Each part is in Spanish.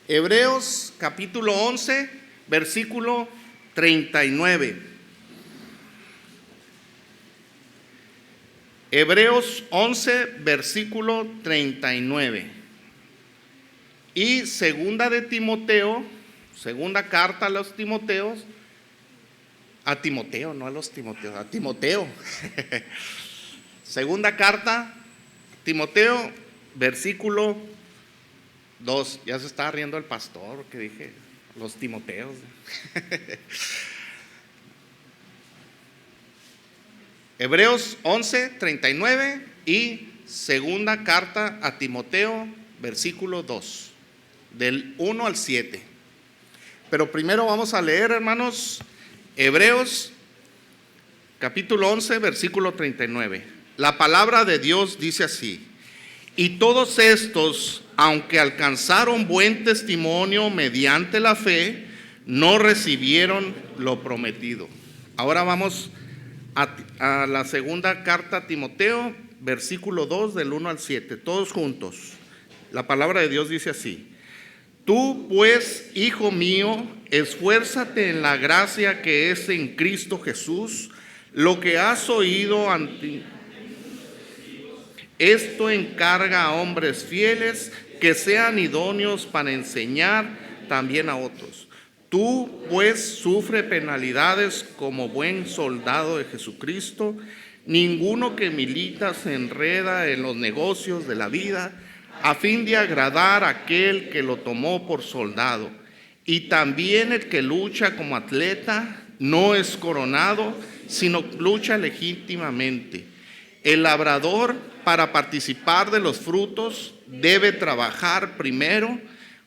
Hebreos capítulo 11, versículo 39. Hebreos 11, versículo 39. Y segunda de Timoteo, segunda carta a los Timoteos, a Timoteo, no a los Timoteos, a Timoteo. Segunda carta, Timoteo, versículo 2. Ya se está riendo el pastor que dije, los Timoteos. Hebreos 11, 39 y segunda carta a Timoteo, versículo 2, del 1 al 7. Pero primero vamos a leer, hermanos, Hebreos capítulo 11, versículo 39. La palabra de Dios dice así: y todos estos, aunque alcanzaron buen testimonio mediante la fe, no recibieron lo prometido. Ahora vamos a la segunda carta a Timoteo, versículo 2, del 1 al 7, todos juntos. La palabra de Dios dice así: tú pues, hijo mío, esfuérzate en la gracia que es en Cristo Jesús. Lo que has oído esto encarga a hombres fieles que sean idóneos para enseñar también a otros. Tú pues sufre penalidades como buen soldado de Jesucristo. Ninguno que milita se enreda en los negocios de la vida a fin de agradar a aquel que lo tomó por soldado. Y también el que lucha como atleta no es coronado, sino lucha legítimamente. El labrador, para participar de los frutos, debe trabajar primero.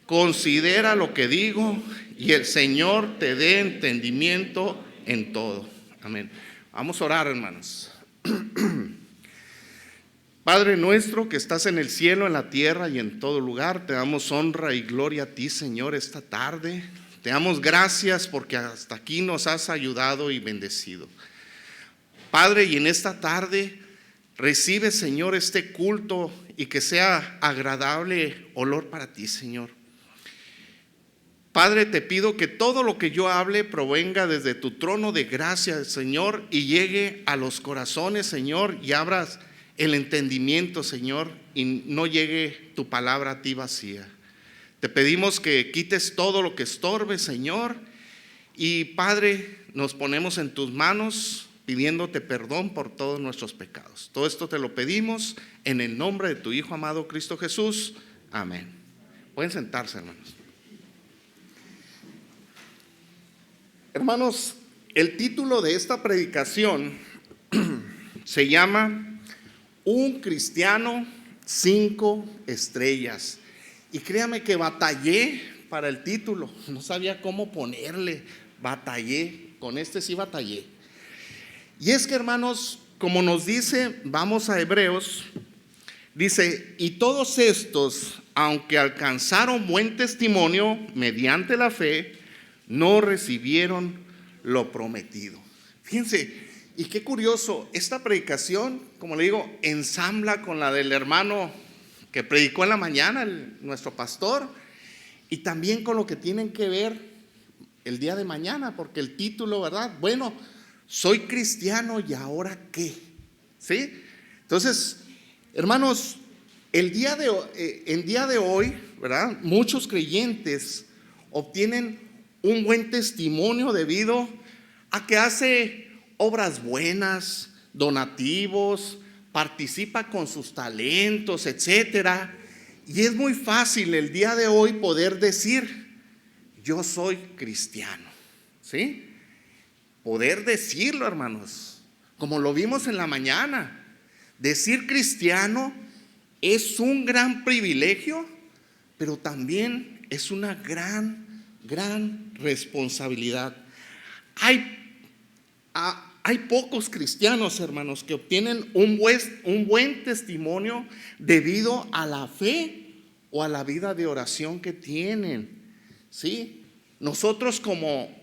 Considera lo que digo, y el Señor te dé entendimiento en todo. Amén. Vamos a orar, hermanos. Padre nuestro que estás en el cielo, en la tierra y en todo lugar, te damos honra y gloria a ti, Señor, esta tarde. Te damos gracias porque hasta aquí nos has ayudado y bendecido. Padre, y en esta tarde recibe, Señor, este culto y que sea agradable olor para ti, Señor. Padre, te pido que todo lo que yo hable provenga desde tu trono de gracia, Señor, y llegue a los corazones, Señor, y abras el entendimiento, Señor, y no llegue tu palabra a ti vacía. Te pedimos que quites todo lo que estorbe, Señor, y Padre, nos ponemos en tus manos pidiéndote perdón por todos nuestros pecados. Todo esto te lo pedimos en el nombre de tu Hijo amado Cristo Jesús. Amén. Pueden sentarse, hermanos. Hermanos, el título de esta predicación se llama Un cristiano 5 estrellas. Y créame que batallé para el título, no sabía cómo ponerle, batallé, con este sí batallé. Y es que, hermanos, como nos dice, vamos a Hebreos, dice, y todos estos, aunque alcanzaron buen testimonio mediante la fe, no recibieron lo prometido. Fíjense, y qué curioso, esta predicación, como le digo, ensambla con la del hermano que predicó en la mañana, nuestro pastor, y también con lo que tienen que ver el día de mañana, porque el título, ¿verdad? Bueno, soy cristiano y ahora qué, ¿sí? Entonces, hermanos, en día de hoy, ¿verdad? Muchos creyentes obtienen un buen testimonio debido a que hace obras buenas, donativos, participa con sus talentos, etcétera. Y es muy fácil el día de hoy poder decir, yo soy cristiano, ¿sí? Poder decirlo, hermanos, como lo vimos en la mañana. Decir cristiano es un gran privilegio, pero también es una gran responsabilidad. Hay pocos cristianos, hermanos, que obtienen un buen testimonio debido a la fe o a la vida de oración que tienen, ¿sí? Nosotros como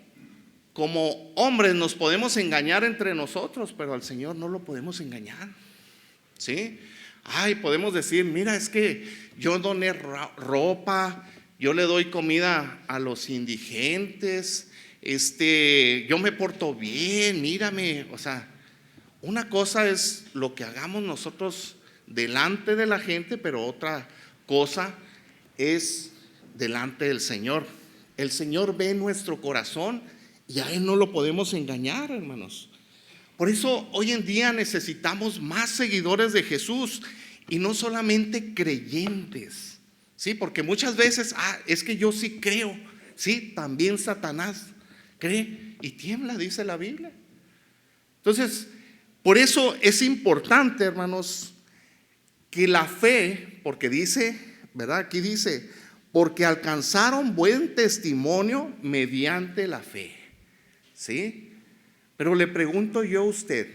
hombres nos podemos engañar entre nosotros, pero al Señor no lo podemos engañar, ¿sí? Podemos decir, mira, es que yo doné ropa, yo le doy comida a los indigentes, yo me porto bien, mírame. O sea, una cosa es lo que hagamos nosotros delante de la gente, pero otra cosa es delante del Señor. El Señor ve nuestro corazón y a Él no lo podemos engañar, hermanos. Por eso hoy en día necesitamos más seguidores de Jesús y no solamente creyentes, ¿sí? Porque muchas veces, es que yo sí creo, sí, también Satanás cree y tiembla, dice la Biblia. Entonces, por eso es importante, hermanos, que la fe, porque dice, ¿verdad? Aquí dice, porque alcanzaron buen testimonio mediante la fe, ¿sí? Pero le pregunto yo a usted,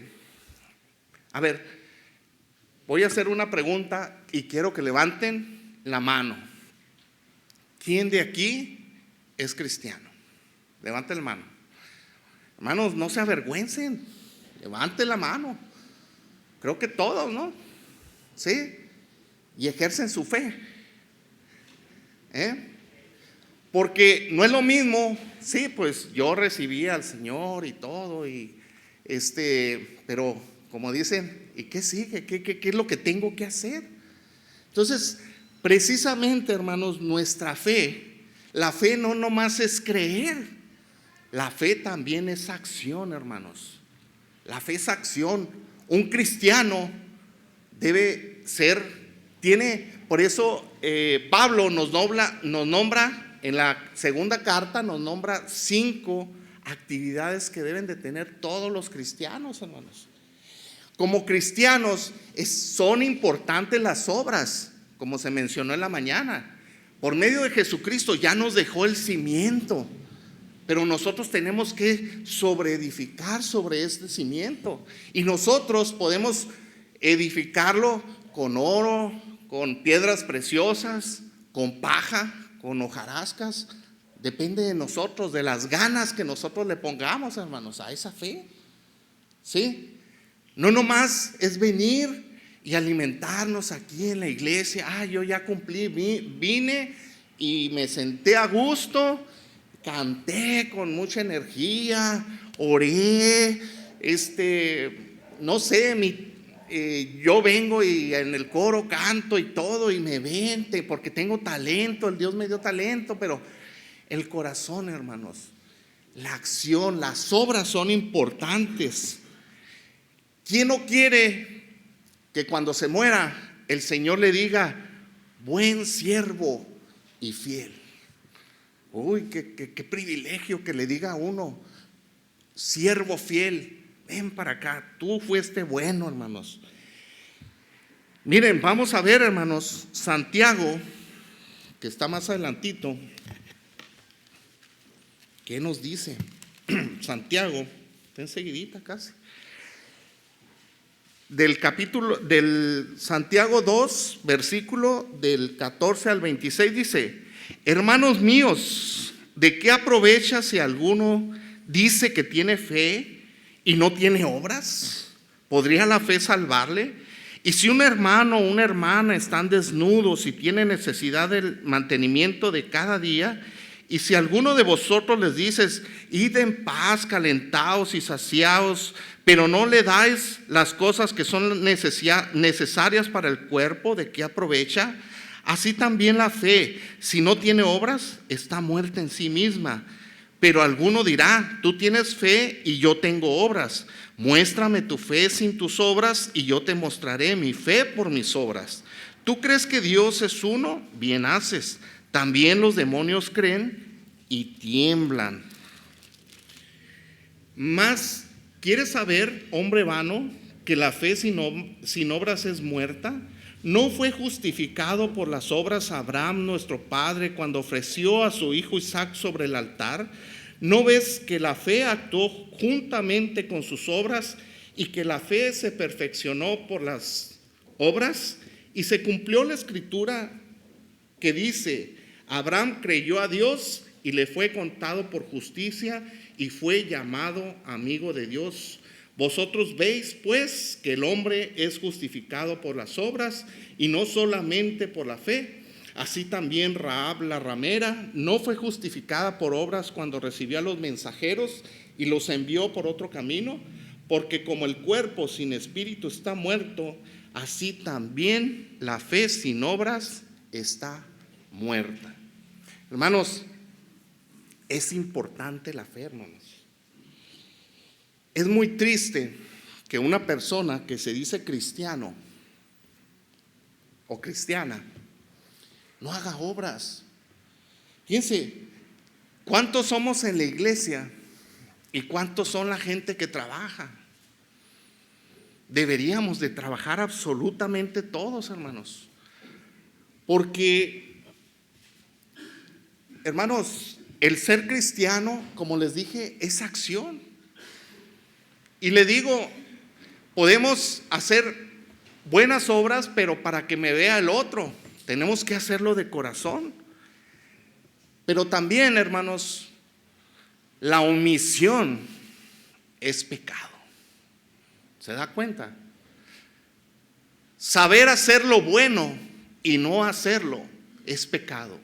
a ver, voy a hacer una pregunta y quiero que levanten la mano. ¿Quién de aquí es cristiano? Levanten la mano. Hermanos, no se avergüencen, levanten la mano. Creo que todos, ¿no? ¿Sí? Y ejercen su fe. Porque no es lo mismo, sí, pues yo recibí al Señor y todo, pero como dicen, ¿y qué sigue? ¿Qué es lo que tengo que hacer? Entonces, precisamente, hermanos, nuestra fe, la fe no nomás es creer, la fe también es acción, hermanos. La fe es acción. Un cristiano debe ser, por eso Pablo nos nombra en la segunda carta, nos nombra 5 actividades que deben de tener todos los cristianos, hermanos. Como cristianos son importantes las obras, como se mencionó en la mañana. Por medio de Jesucristo ya nos dejó el cimiento, pero nosotros tenemos que sobreedificar sobre este cimiento. Y nosotros podemos edificarlo con oro, con piedras preciosas, con paja, con hojarascas. Depende de nosotros, de las ganas que nosotros le pongamos, hermanos, a esa fe, ¿sí? No nomás es venir y alimentarnos aquí en la iglesia. Yo ya cumplí, vine y me senté a gusto, canté con mucha energía, oré, no sé, yo vengo y en el coro canto y todo y me vente porque tengo talento, el Dios me dio talento, pero el corazón, hermanos, la acción, las obras son importantes. ¿Quién no quiere que cuando se muera el Señor le diga, buen siervo y fiel? Uy, qué privilegio que le diga a uno, siervo fiel, ven para acá, tú fuiste bueno, hermanos. Miren, vamos a ver, hermanos, Santiago, que está más adelantito. ¿Qué nos dice? Santiago, está enseguidita casi. Del Santiago 2, versículo del 14 al 26 dice: hermanos míos, ¿de qué aprovecha si alguno dice que tiene fe y no tiene obras? ¿Podría la fe salvarle? Y si un hermano o una hermana están desnudos y tienen necesidad del mantenimiento de cada día, y si alguno de vosotros les dices, id en paz, calentaos y saciaos, pero no le dais las cosas que son necesarias para el cuerpo, ¿de qué aprovecha? Así también la fe, si no tiene obras, está muerta en sí misma. Pero alguno dirá, tú tienes fe y yo tengo obras. Muéstrame tu fe sin tus obras y yo te mostraré mi fe por mis obras. ¿Tú crees que Dios es uno? Bien haces. También los demonios creen y tiemblan. Mas, ¿quieres saber, hombre vano, que la fe sin obras es muerta? ¿No fue justificado por las obras Abraham, nuestro padre, cuando ofreció a su hijo Isaac sobre el altar? ¿No ves que la fe actuó juntamente con sus obras y que la fe se perfeccionó por las obras? Y se cumplió la escritura que dice, Abraham creyó a Dios y le fue contado por justicia y fue llamado amigo de Dios. Vosotros veis pues que el hombre es justificado por las obras y no solamente por la fe. así también Rahab la ramera no fue justificada por obras cuando recibió a los mensajeros y los envió por otro camino, porque como el cuerpo sin espíritu está muerto, así también la fe sin obras está muerta. Hermanos, es importante la fe, hermanos. Es muy triste que una persona que se dice cristiano o cristiana no haga obras. Fíjense, ¿cuántos somos en la iglesia y cuántos son la gente que trabaja? Deberíamos de trabajar absolutamente todos, hermanos, porque, hermanos, el ser cristiano, como les dije, es acción. Y le digo, podemos hacer buenas obras, pero para que me vea el otro, tenemos que hacerlo de corazón. Pero también, hermanos, la omisión es pecado. ¿Se da cuenta? Saber hacer lo bueno y no hacerlo es pecado.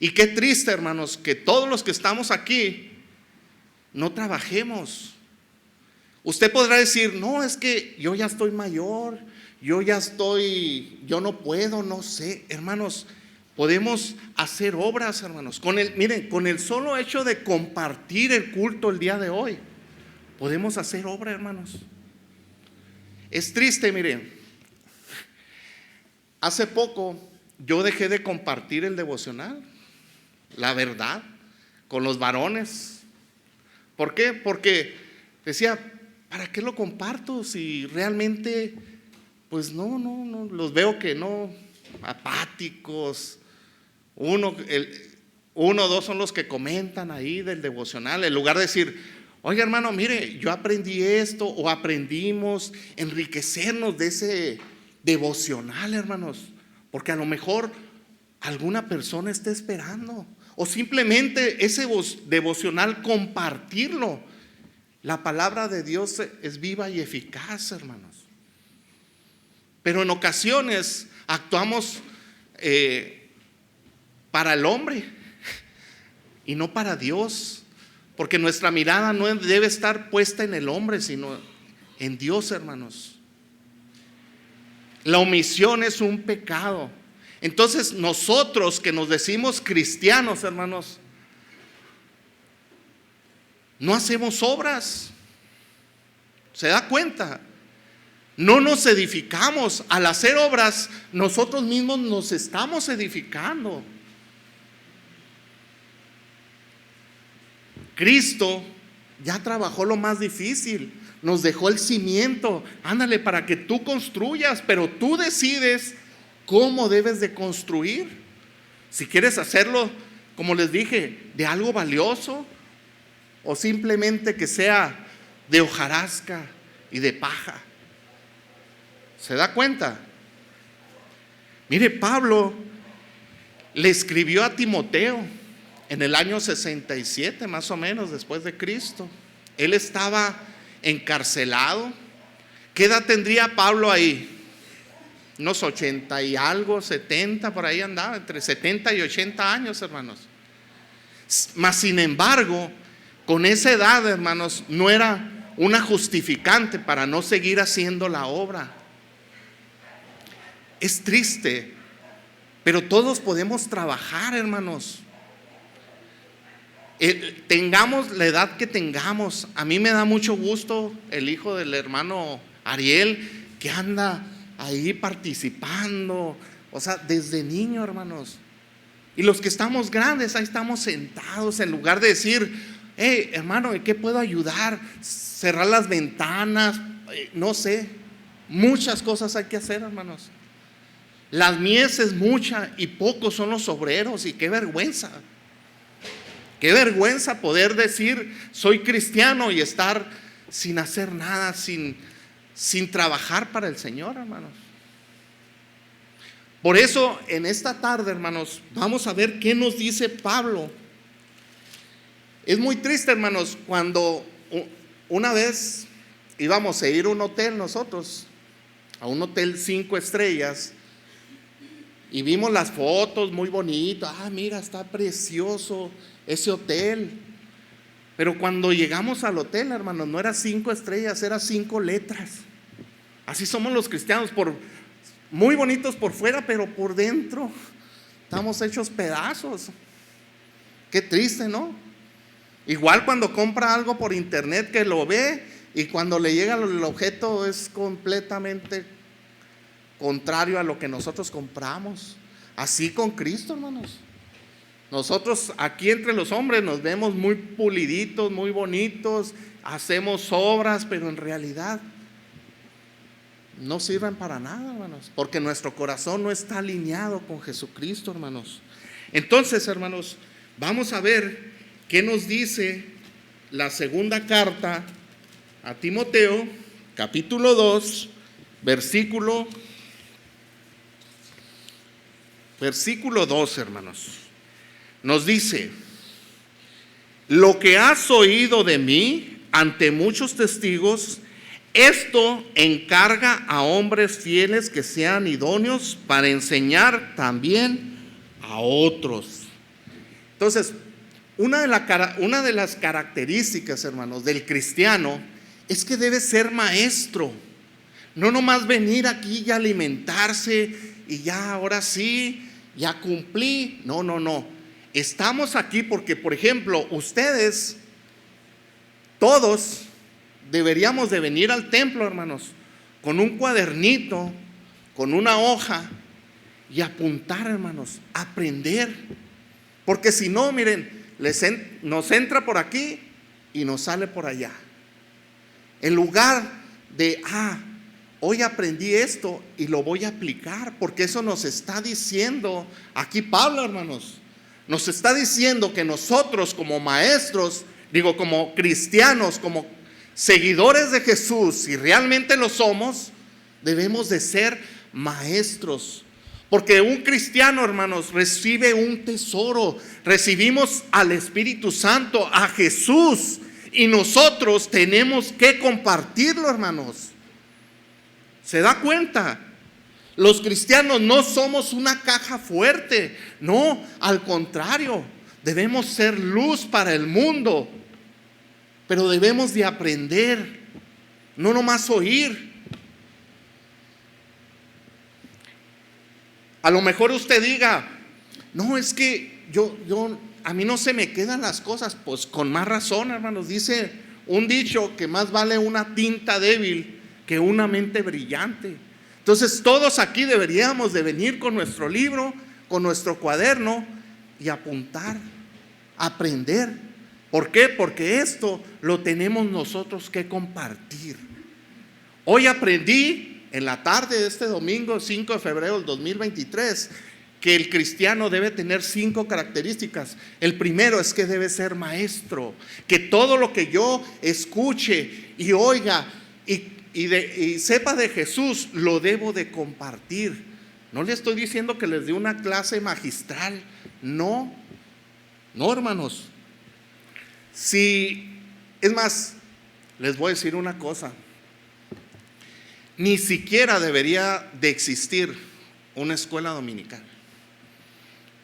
Y qué triste, hermanos, que todos los que estamos aquí no trabajemos. Usted podrá decir, no, es que yo ya estoy mayor, yo no puedo, no sé. Hermanos, podemos hacer obras, hermanos. Miren, con el solo hecho de compartir el culto el día de hoy, podemos hacer obra, hermanos. Es triste, miren. Hace poco yo dejé de compartir el devocional, la verdad, con los varones. ¿Por qué? Porque decía, ¿para qué lo comparto si realmente, pues no, los veo que no, apáticos? Uno o dos son los que comentan ahí del devocional, en lugar de decir, oye hermano, mire, yo aprendí esto o aprendimos, enriquecernos de ese devocional, hermanos, porque a lo mejor alguna persona está esperando, o simplemente ese devocional compartirlo. La palabra de Dios es viva y eficaz, hermanos. Pero en ocasiones actuamos para el hombre y no para Dios, porque nuestra mirada no debe estar puesta en el hombre, sino en Dios, hermanos. La omisión es un pecado. Entonces nosotros que nos decimos cristianos, hermanos, no hacemos obras. ¿Se da cuenta? No nos edificamos. Al hacer obras, nosotros mismos nos estamos edificando. Cristo ya trabajó lo más difícil, nos dejó el cimiento. Ándale, para que tú construyas, pero tú decides cómo debes de construir. Si quieres hacerlo, como les dije, de algo valioso, o simplemente que sea de hojarasca y de paja. ¿Se da cuenta? Mire, Pablo le escribió a Timoteo en el año 67, más o menos, después de Cristo. Él estaba encarcelado. ¿Qué edad tendría Pablo ahí? Unos 80 y algo, 70, por ahí andaba, entre 70 y 80 años, hermanos. Mas sin embargo, con esa edad, hermanos, no era una justificante para no seguir haciendo la obra. Es triste, pero todos podemos trabajar, hermanos. Tengamos la edad que tengamos. A mí me da mucho gusto el hijo del hermano Ariel, que anda ahí participando, o sea, desde niño, hermanos. Y los que estamos grandes, ahí estamos sentados, en lugar de decir, hey, hermano, ¿en qué puedo ayudar? Cerrar las ventanas, no sé. Muchas cosas hay que hacer, hermanos. La mies es mucha y pocos son los obreros, y qué vergüenza. Qué vergüenza poder decir soy cristiano y estar sin hacer nada, sin trabajar para el Señor, hermanos. Por eso en esta tarde, hermanos, vamos a ver qué nos dice Pablo. Es muy triste, hermanos, cuando una vez íbamos a ir a un hotel nosotros, a un hotel 5 estrellas, y vimos las fotos muy bonitas. Mira, está precioso ese hotel. Pero cuando llegamos al hotel, hermanos, no era 5 estrellas, era 5 letras. Así somos los cristianos, muy bonitos por fuera, pero por dentro estamos hechos pedazos. Qué triste, ¿no? Igual cuando compra algo por internet, que lo ve y cuando le llega el objeto es completamente contrario a lo que nosotros compramos. Así con Cristo, hermanos. Nosotros aquí entre los hombres nos vemos muy puliditos, muy bonitos, hacemos obras, pero en realidad no sirven para nada, hermanos, porque nuestro corazón no está alineado con Jesucristo, hermanos. Entonces, hermanos, vamos a ver qué nos dice la segunda carta a Timoteo, capítulo 2, versículo 2, hermanos. Nos dice: lo que has oído de mí ante muchos testigos, esto encarga a hombres fieles que sean idóneos para enseñar también a otros. Entonces, una de las características, hermanos, del cristiano es que debe ser maestro. No nomás venir aquí y alimentarse y ya, ahora sí, ya cumplí. No. Estamos aquí porque, por ejemplo, ustedes, todos, deberíamos de venir al templo, hermanos, con un cuadernito, con una hoja y apuntar, hermanos, aprender. Porque si no, miren, nos entra por aquí y nos sale por allá. En lugar de, hoy aprendí esto y lo voy a aplicar, porque eso nos está diciendo aquí Pablo, hermanos. Nos está diciendo que nosotros como maestros, como cristianos, como seguidores de Jesús, si realmente lo somos, debemos de ser maestros. Porque un cristiano, hermanos, recibe un tesoro. Recibimos al Espíritu Santo, a Jesús, y nosotros tenemos que compartirlo, hermanos. ¿Se da cuenta? Los cristianos no somos una caja fuerte. No, al contrario, debemos ser luz para el mundo. Pero debemos de aprender, no nomás oír. A lo mejor usted diga, no, es que a mí no se me quedan las cosas. Pues con más razón, hermanos. Dice un dicho que más vale una tinta débil que una mente brillante. Entonces todos aquí deberíamos de venir con nuestro libro, con nuestro cuaderno y apuntar, aprender. ¿Por qué? Porque esto lo tenemos nosotros que compartir. Hoy aprendí en la tarde de este domingo 5 de febrero del 2023 que el cristiano debe tener 5 características. El primero es que debe ser maestro, que todo lo que yo escuche y oiga y sepa de Jesús, lo debo de compartir. No le estoy diciendo que les dé una clase magistral, no, hermanos. Es más, les voy a decir una cosa: ni siquiera debería de existir una escuela dominical.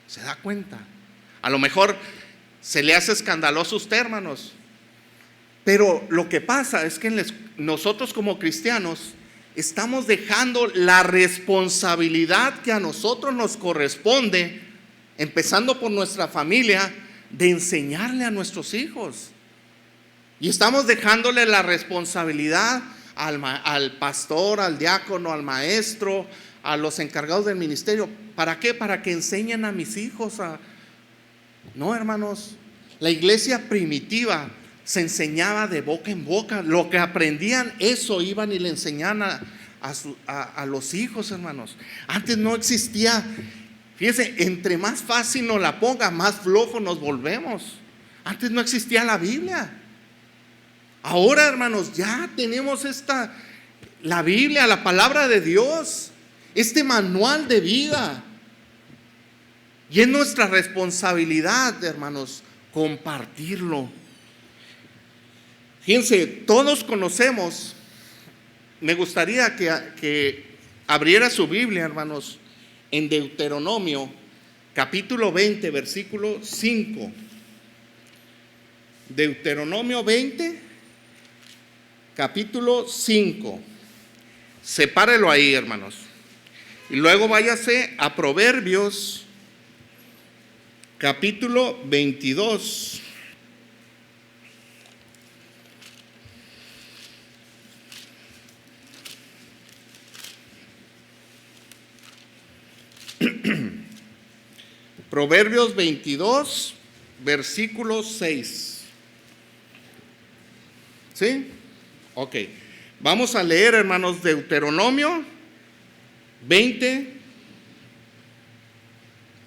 ¿Se da cuenta? A lo mejor se le hace escandaloso a usted, hermanos, pero lo que pasa es que nosotros como cristianos estamos dejando la responsabilidad que a nosotros nos corresponde, empezando por nuestra familia, de enseñarle a nuestros hijos. Y estamos dejándole la responsabilidad al pastor, al diácono, al maestro, a los encargados del ministerio. ¿Para qué? Para que enseñen a mis hijos. No, hermanos, la iglesia primitiva se enseñaba de boca en boca. Lo que aprendían, eso iban y le enseñaban a los hijos, hermanos. Antes no existía. Fíjense, entre más fácil nos la ponga, más flojo nos volvemos. Antes no existía la Biblia. Ahora, hermanos, ya tenemos la Biblia, la palabra de Dios, este manual de vida. Y es nuestra responsabilidad, hermanos, compartirlo. Fíjense, todos conocemos, me gustaría que abriera su Biblia, hermanos, en Deuteronomio, capítulo 20, versículo 5. Deuteronomio 20, capítulo 5. Sepárelo ahí, hermanos. Y luego váyase a Proverbios, capítulo 22. Proverbios 22, versículo 6. ¿Sí? Ok. Vamos a leer, hermanos, Deuteronomio 20,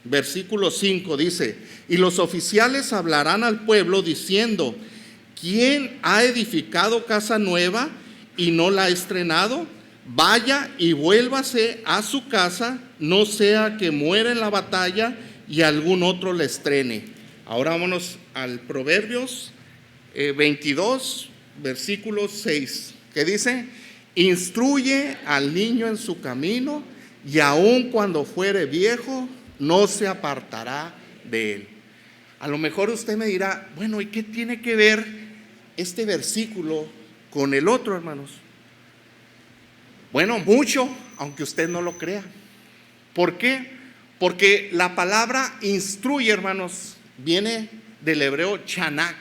versículo 5. Dice: y los oficiales hablarán al pueblo diciendo: ¿quién ha edificado casa nueva y no la ha estrenado? Vaya y vuélvase a su casa, no sea que muera en la batalla y algún otro la estrene. Ahora vámonos al Proverbios 22, versículo 6, que dice: instruye al niño en su camino, y aun cuando fuere viejo, no se apartará de él. A lo mejor usted me dirá: bueno, ¿y qué tiene que ver este versículo con el otro, hermanos? Bueno, mucho, aunque usted no lo crea. ¿Por qué? Porque la palabra instruye, hermanos, viene del hebreo chanak,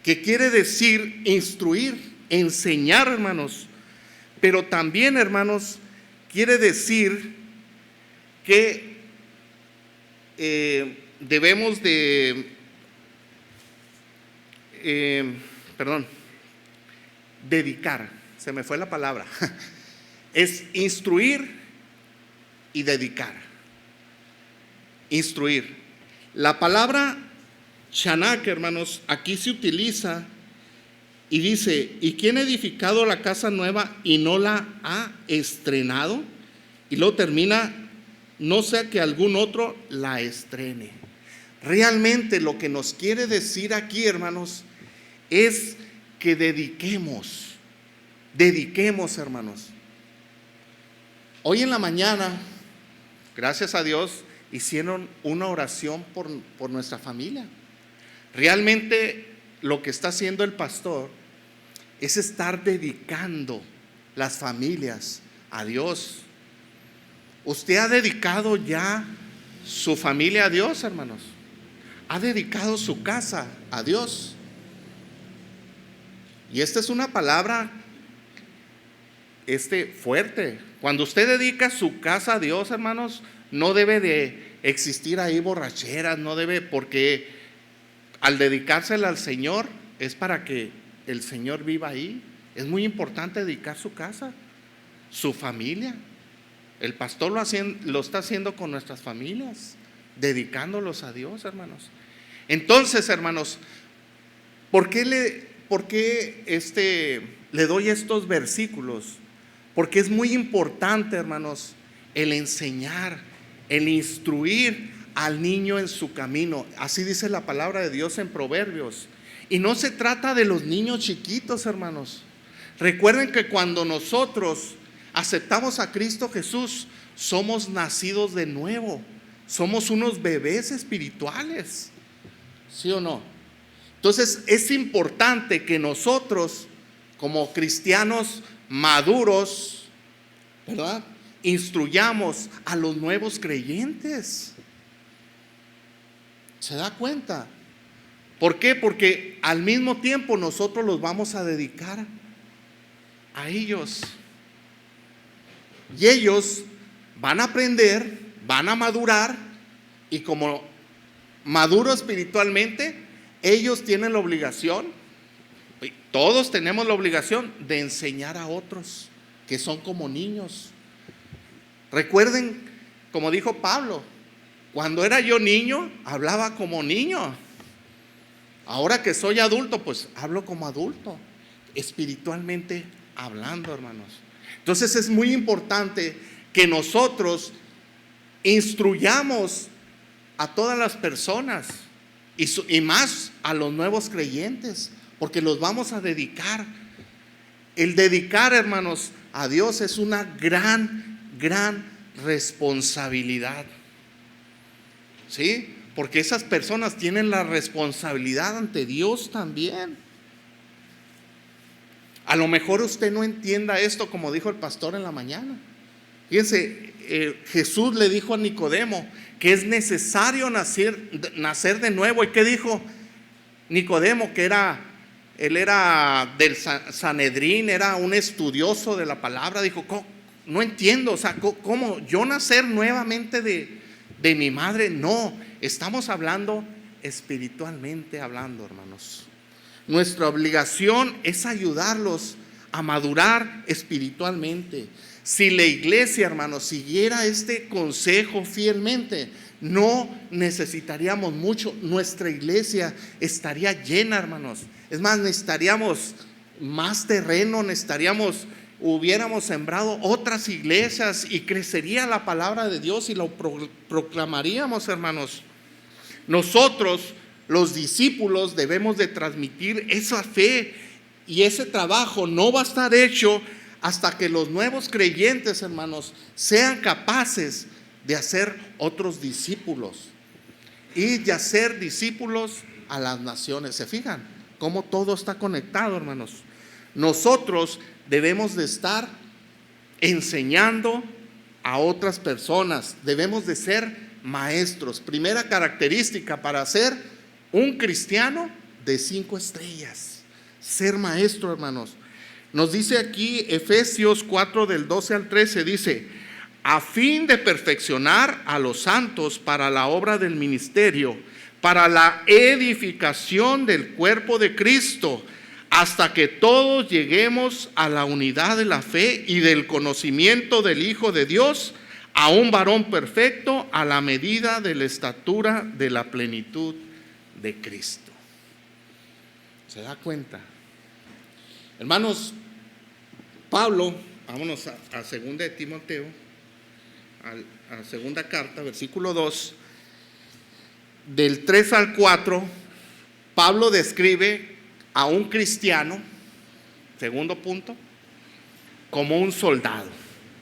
que quiere decir instruir, enseñar, hermanos. Pero también, hermanos, quiere decir que debemos de, dedicar. Se me fue la palabra. Es instruir y dedicar. Instruir. La palabra chanak, hermanos, aquí se utiliza y dice: ¿y quién ha edificado la casa nueva y no la ha estrenado? Y luego termina: no sea que algún otro la estrene. Realmente lo que nos quiere decir aquí, hermanos, es que dediquemos, hermanos. Hoy en la mañana, gracias a Dios, hicieron una oración por nuestra familia. Realmente lo que está haciendo el pastor es estar dedicando las familias a Dios. ¿Usted ha dedicado ya su familia a Dios, hermanos? ¿Ha dedicado su casa a Dios? Y esta es una palabra fuerte. Cuando usted dedica su casa a Dios, hermanos, no debe de existir ahí borracheras, no debe, porque al dedicársela al Señor es para que el Señor viva ahí. Es muy importante dedicar su casa, su familia. El pastor lo está haciendo con nuestras familias, dedicándolos a Dios, hermanos. Entonces, hermanos, ¿por qué le doy estos versículos? Porque es muy importante, hermanos, el enseñar, el instruir al niño en su camino. Así dice la palabra de Dios en Proverbios. Y no se trata de los niños chiquitos, hermanos. Recuerden que cuando nosotros aceptamos a Cristo Jesús, somos nacidos de nuevo. Somos unos bebés espirituales. ¿Sí o no? Entonces es importante que nosotros, como cristianos maduros, ¿verdad?, instruyamos a los nuevos creyentes. ¿Se da cuenta? ¿Por qué? Porque al mismo tiempo nosotros los vamos a dedicar a ellos. Y ellos van a aprender, van a madurar, y como maduro espiritualmente, ellos tienen la obligación, todos tenemos la obligación de enseñar a otros que son como niños. Recuerden, como dijo Pablo, cuando era yo niño, hablaba como niño. Ahora que soy adulto, pues hablo como adulto, espiritualmente hablando, hermanos. Entonces es muy importante que nosotros instruyamos a todas las personas y más a los nuevos creyentes, porque los vamos a dedicar. El dedicar, hermanos, a Dios es una gran responsabilidad. ¿Sí? Porque esas personas tienen la responsabilidad ante Dios también. A lo mejor usted no entienda esto como dijo el pastor en la mañana. Fíjense, Jesús le dijo a Nicodemo que es necesario nacer de nuevo. ¿Y qué dijo Nicodemo? Que él era del Sanedrín, era un estudioso de la palabra. Dijo, no entiendo, o sea, ¿cómo yo nacer nuevamente de mi madre? No, estamos hablando espiritualmente hablando, hermanos. Nuestra obligación es ayudarlos a madurar espiritualmente. Si la iglesia, hermanos, siguiera este consejo fielmente, no necesitaríamos mucho. Nuestra iglesia estaría llena, hermanos. Es más, necesitaríamos más terreno, hubiéramos sembrado otras iglesias y crecería la palabra de Dios y lo proclamaríamos, hermanos. Nosotros, los discípulos, debemos de transmitir esa fe, y ese trabajo no va a estar hecho hasta que los nuevos creyentes, hermanos, sean capaces de hacer otros discípulos y de hacer discípulos a las naciones. ¿Se fijan cómo todo está conectado, hermanos? Nosotros debemos de estar enseñando a otras personas, debemos de ser maestros. Primera característica para ser un cristiano de 5 estrellas, ser maestro, hermanos. Nos dice aquí Efesios 4 del 12 al 13, dice: a fin de perfeccionar a los santos para la obra del ministerio, para la edificación del cuerpo de Cristo, hasta que todos lleguemos a la unidad de la fe y del conocimiento del Hijo de Dios, a un varón perfecto, a la medida de la estatura de la plenitud de Cristo. ¿Se da cuenta? Hermanos, Pablo, vámonos a 2 de Timoteo, a segunda carta, versículo 2, del 3 al 4, Pablo describe a un cristiano, segundo punto, como un soldado,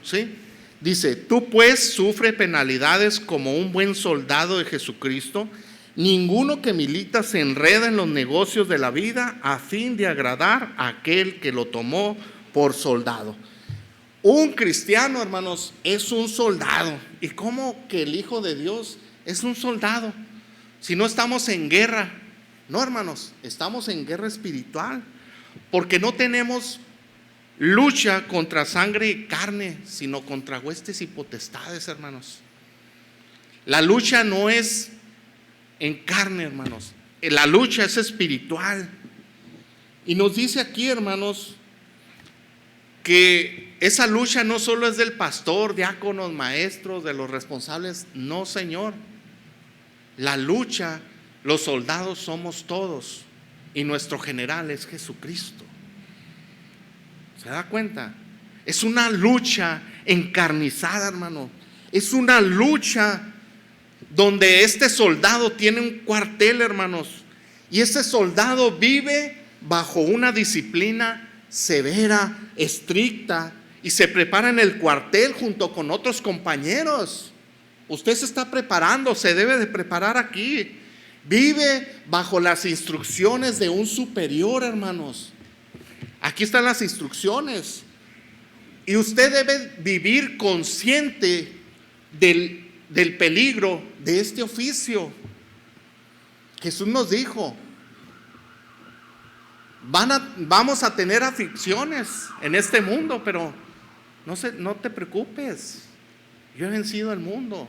¿sí? Dice: tú pues sufre penalidades como un buen soldado de Jesucristo. Ninguno que milita se enreda en los negocios de la vida a fin de agradar a aquel que lo tomó por soldado. Un cristiano, hermanos, es un soldado. ¿Y cómo que el Hijo de Dios es un soldado? Si no estamos en guerra. No, hermanos, estamos en guerra espiritual, porque no tenemos lucha contra sangre y carne, sino contra huestes y potestades, hermanos. La lucha no es en carne, hermanos, la lucha es espiritual. Y nos dice aquí, hermanos, que esa lucha no solo es del pastor, diáconos, maestros, de los responsables. No, Señor. La lucha, los soldados somos todos, y nuestro general es Jesucristo. ¿Se da cuenta? Es una lucha encarnizada, hermano. Es una lucha donde este soldado tiene un cuartel, hermanos, y ese soldado vive bajo una disciplina severa, estricta, y se prepara en el cuartel junto con otros compañeros. Usted se está preparando, se debe de preparar aquí. Vive bajo las instrucciones de un superior, hermanos. Aquí están las instrucciones, y usted debe vivir consciente del peligro de este oficio. Jesús nos dijo: vamos a tener aflicciones en este mundo, pero no te preocupes, yo he vencido el mundo.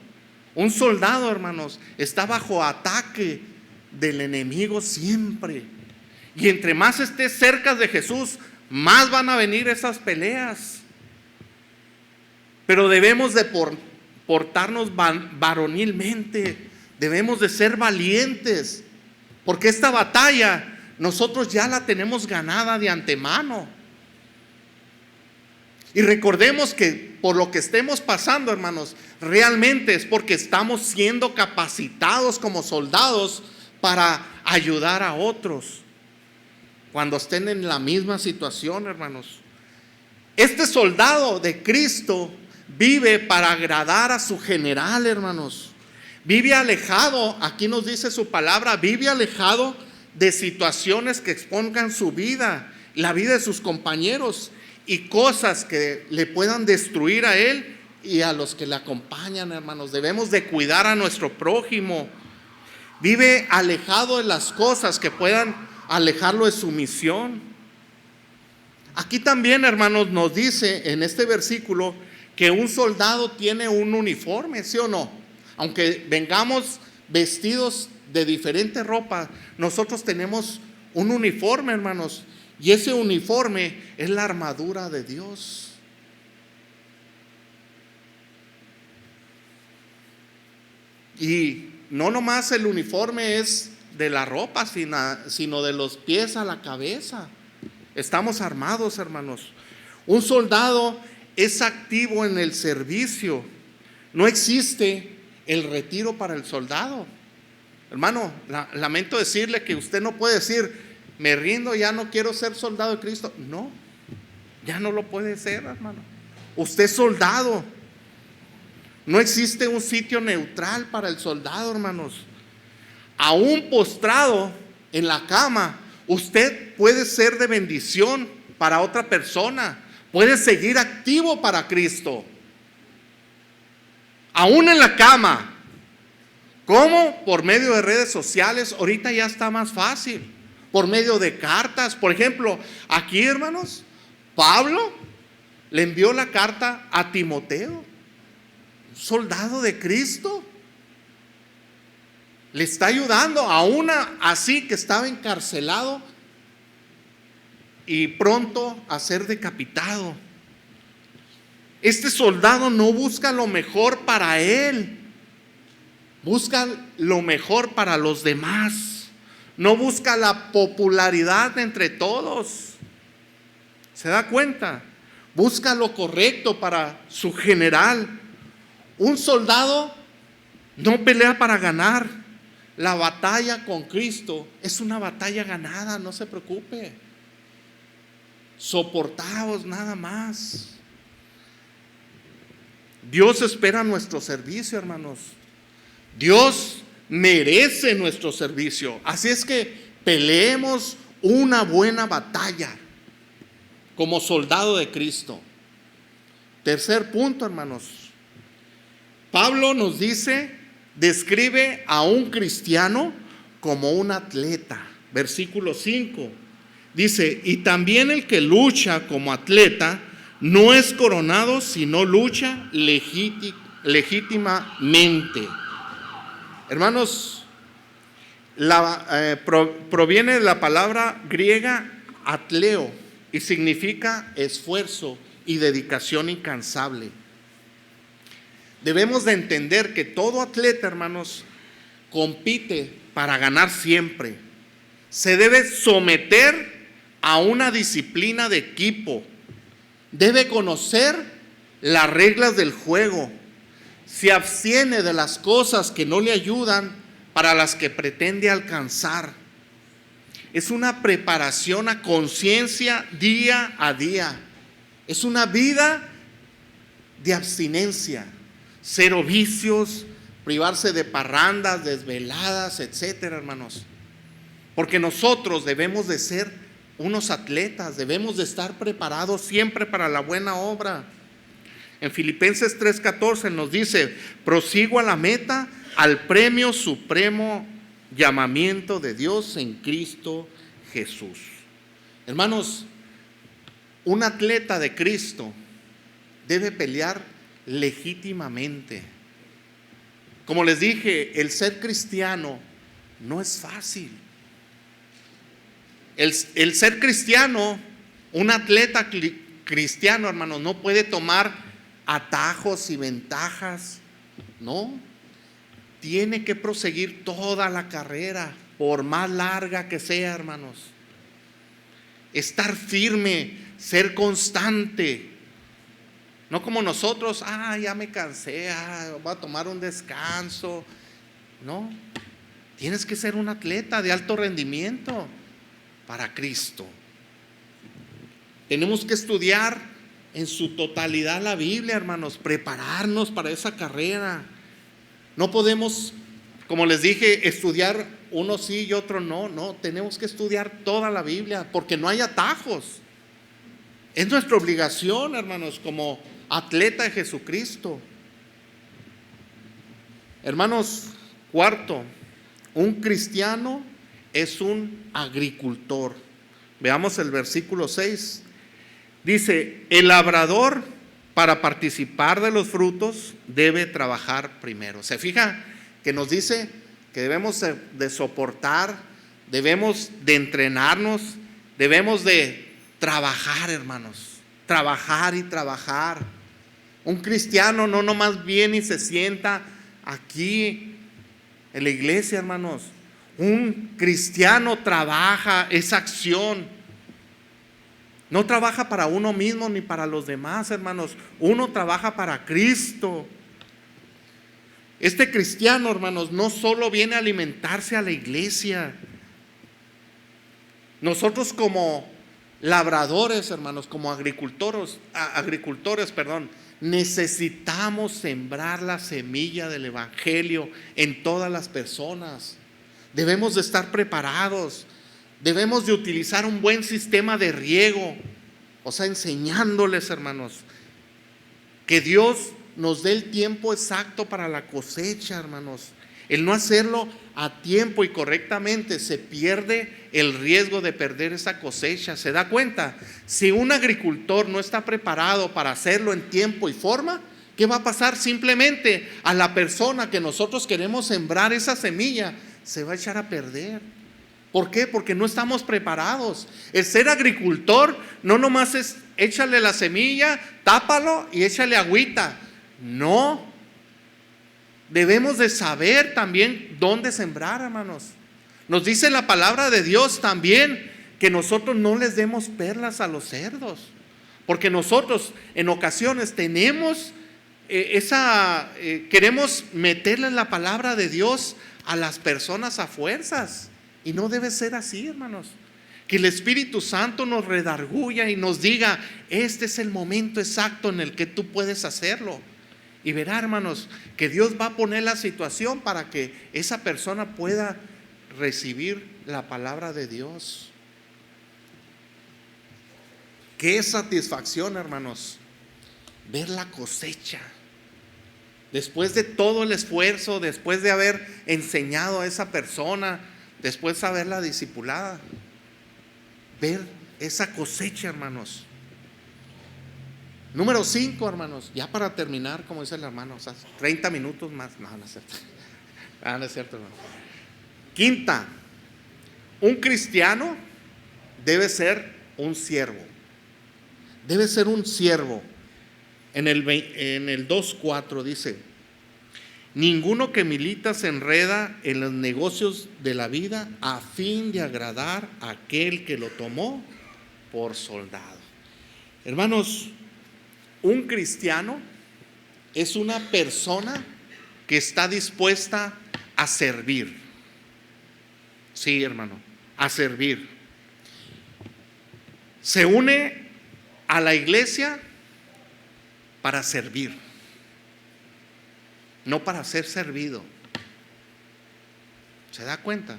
Un soldado, hermanos, está bajo ataque del enemigo siempre. Y entre más estés cerca de Jesús, más van a venir esas peleas. Pero debemos de portarnos varonilmente, debemos de ser valientes, porque esta batalla nosotros ya la tenemos ganada de antemano. Y recordemos que por lo que estemos pasando, hermanos, realmente es porque estamos siendo capacitados como soldados para ayudar a otros cuando estén en la misma situación, hermanos. Este soldado de Cristo vive para agradar a su general, hermanos. Vive alejado, aquí nos dice su palabra, vive alejado de situaciones que expongan su vida, la vida de sus compañeros y cosas que le puedan destruir a él y a los que le acompañan, hermanos. Debemos de cuidar a nuestro prójimo. Vive alejado de las cosas que puedan alejarlo de su misión. Aquí también, hermanos, nos dice en este versículo que un soldado tiene un uniforme, ¿sí o no? Aunque vengamos vestidos de diferente ropa, nosotros tenemos un uniforme, hermanos, y ese uniforme es la armadura de Dios. Y no nomás el uniforme es de la ropa, sino de los pies a la cabeza. Estamos armados, hermanos. Un soldado es activo en el servicio. No existe el retiro para el soldado. Hermano, lamento decirle que usted no puede decir, me rindo, ya no quiero ser soldado de Cristo. No, ya no lo puede ser, hermano. Usted es soldado. No existe un sitio neutral para el soldado, hermanos. Aún postrado en la cama, usted puede ser de bendición para otra persona. Puede seguir activo para Cristo. Aún en la cama. ¿Cómo? Por medio de redes sociales. Ahorita ya está más fácil. Por medio de cartas. Por ejemplo, aquí, hermanos, Pablo le envió la carta a Timoteo, soldado de Cristo. Le está ayudando a una así que estaba encarcelado y pronto a ser decapitado. Este soldado no busca lo mejor para él, busca lo mejor para los demás. No busca la popularidad entre todos. ¿Se da cuenta? Busca lo correcto para su general. Un soldado no pelea para ganar. La batalla con Cristo es una batalla ganada, no se preocupe. Soportaos nada más. Dios espera nuestro servicio, hermanos. Dios merece nuestro servicio. Así es que peleemos una buena batalla como soldado de Cristo. Tercer punto, hermanos. Pablo nos dice, describe a un cristiano como un atleta. Versículo 5. Dice, y también el que lucha como atleta no es coronado, sino lucha legítimamente. Hermanos, proviene de la palabra griega atleo y significa esfuerzo y dedicación incansable. Debemos de entender que todo atleta, hermanos, compite para ganar siempre. Se debe someter a una disciplina de equipo. Debe conocer las reglas del juego. Se abstiene de las cosas que no le ayudan para las que pretende alcanzar. Es una preparación a conciencia día a día. Es una vida de abstinencia. Cero vicios, privarse de parrandas, desveladas, etcétera, hermanos. Porque nosotros debemos de ser unos atletas, debemos de estar preparados siempre para la buena obra. En Filipenses 3:14 nos dice, prosigo a la meta, al premio supremo llamamiento de Dios en Cristo Jesús. Hermanos, un atleta de Cristo debe pelear legítimamente. Como les dije, el ser cristiano no es fácil. El ser cristiano, un atleta cristiano, hermanos, no puede tomar atajos y ventajas. No, tiene que proseguir toda la carrera, por más larga que sea, hermanos. Estar firme, ser constante. No como nosotros, ya me cansé, voy a tomar un descanso. No, tienes que ser un atleta de alto rendimiento para Cristo. Tenemos que estudiar en su totalidad la Biblia, hermanos, prepararnos para esa carrera. No podemos, como les dije, estudiar uno sí y otro no. No, tenemos que estudiar toda la Biblia porque no hay atajos. Es nuestra obligación, hermanos, como atleta de Jesucristo. Hermanos, cuarto, un cristiano es un agricultor. Veamos el versículo 6. Dice, el labrador para participar de los frutos debe trabajar primero. ¿Se fija que nos dice que debemos de soportar, debemos de entrenarnos, debemos de trabajar, hermanos? Trabajar y trabajar. Un cristiano no nomás viene y se sienta aquí en la iglesia, hermanos. Un cristiano trabaja, es acción. No trabaja para uno mismo ni para los demás, hermanos. Uno trabaja para Cristo. Este cristiano, hermanos, no solo viene a alimentarse a la iglesia. Nosotros como labradores, hermanos, como agricultores, necesitamos sembrar la semilla del evangelio en todas las personas. Debemos de estar preparados. Debemos de utilizar un buen sistema de riego, o sea, enseñándoles, hermanos, que Dios nos dé el tiempo exacto para la cosecha, hermanos. El no hacerlo a tiempo y correctamente, se pierde el riesgo de perder esa cosecha. ¿Se da cuenta? Si un agricultor no está preparado para hacerlo en tiempo y forma, ¿qué va a pasar? Simplemente a la persona que nosotros queremos sembrar esa semilla, se va a echar a perder. ¿Por qué? Porque no estamos preparados. El ser agricultor no nomás es échale la semilla, tápalo y échale agüita. No. Debemos de saber también dónde sembrar, hermanos. Nos dice la palabra de Dios también que nosotros no les demos perlas a los cerdos. Porque nosotros en ocasiones tenemos queremos meterle la palabra de Dios a las personas a fuerzas. Y no debe ser así, hermanos. Que el Espíritu Santo nos redarguya y nos diga, este es el momento exacto en el que tú puedes hacerlo. Y verá, hermanos, que Dios va a poner la situación para que esa persona pueda recibir la palabra de Dios. Qué satisfacción, hermanos, ver la cosecha. Después de todo el esfuerzo, después de haber enseñado a esa persona, después de haberla discipulada, ver esa cosecha, hermanos. Número 5, hermanos, ya para terminar, como dice el hermano, o sea, 30 minutos más. No, no es cierto. No es cierto, hermano. Quinta, un cristiano debe ser un siervo. Debe ser un siervo. En el 2:4 dice: ninguno que milita se enreda en los negocios de la vida a fin de agradar a aquel que lo tomó por soldado. Hermanos, un cristiano es una persona que está dispuesta a servir. Sí, hermano, a servir. Se une a la iglesia para servir, no para ser servido. ¿Se da cuenta?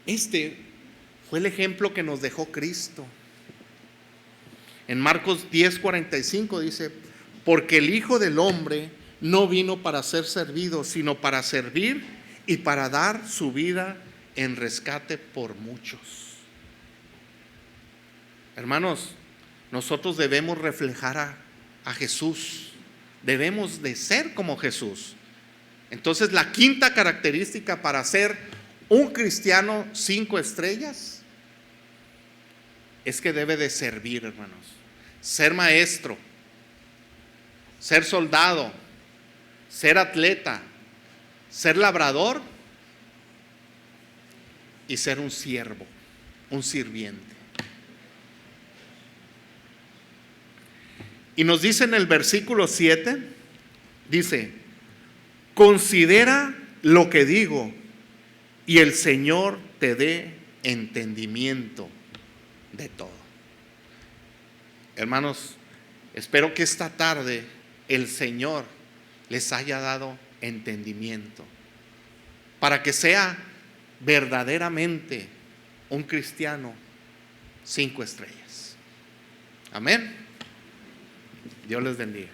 Este fue el ejemplo que nos dejó Cristo. En Marcos 10:45 dice: porque el Hijo del Hombre no vino para ser servido, sino para servir y para dar su vida en rescate por muchos. Hermanos, nosotros debemos reflejar a Jesús. Debemos de ser como Jesús. Entonces, la quinta característica para ser un cristiano 5 estrellas es que debe de servir, hermanos. Ser maestro, ser soldado, ser atleta, ser labrador y ser un siervo, un sirviente. Y nos dice en el versículo 7, dice: considera lo que digo y el Señor te dé entendimiento de todo. Hermanos, espero que esta tarde el Señor les haya dado entendimiento para que sea verdaderamente un cristiano 5 estrellas. Amén. Dios les bendiga.